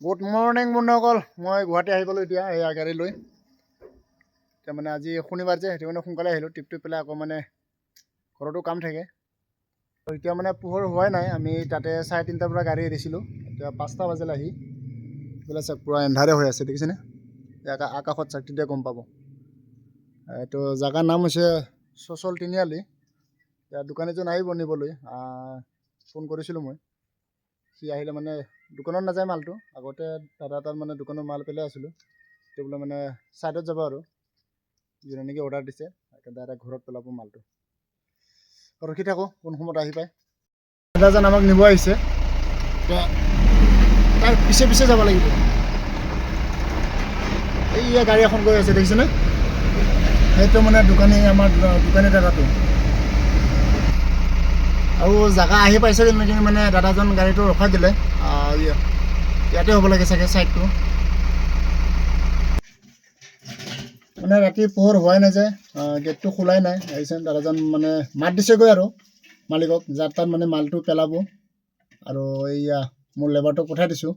Good morning বন্ধুসকল। মই গুৱাহাটী আহি পালোঁ এতিয়া এই গাড়ী লৈ। এতিয়া মানে আজি শনিবাৰ যে সেইটো মানে সোনকালে আহিলোঁ। টিপ পেলাই আকৌ মানে ঘৰতো কাম থাকে। এতিয়া মানে পোহৰ হোৱাই নাই। আমি তাতে 3:30 পৰা গাড়ী এৰিছিলোঁ। এতিয়া 5টা বাজিল আহি। এইফালে চাওক পূৰা এন্ধাৰে হৈ আছে, দেখিছেনে? আকাশত চাওক, তেতিয়া গম পাব। এইটো জেগাৰ নাম হৈছে চচল তিনিআলি। এতিয়া দোকান এজন আহিব নিবলৈ, ফোন কৰিছিলোঁ মই। সি আহিলে মানে দোকানত নাযায় মালটো, আগতে দাদা তাত মানে দোকানত মাল পেলাই আছিলোঁ। এতিয়া বোলে মানে ছাইডত যাব আৰু যোনে নেকি অৰ্ডাৰ দিছে ডাইৰেক্ট ঘৰত পেলাব মালটো। ৰখি থাকোঁ কোন সময়ত আহি পায়। দাদাজন আমাক নিব আহিছে, তাৰ পিছে পিছে যাব লাগিব। এইয়া গাড়ী এখন গৈ আছে, দেখিছেনে? সেইটো মানে আমাৰ দোকানী দাদাটো। আৰু জেগা আহি পাইছে নেকি মানে দাদাজন গাড়ীটো ৰখাই দিলে। ইয়াতে হ'ব লাগে চাগে ছাইডটো। মানে ৰাতি পোহৰ হোৱাই নাই যে, গেটটো খোলাই নাই। আহিছে দাদাজন মানে মাত দিছেগৈ আৰু মালিকক, যাৰ তাত মানে মালটো পেলাব। আৰু এইয়া মোৰ লেবাৰটোক পঠাই দিছোঁ,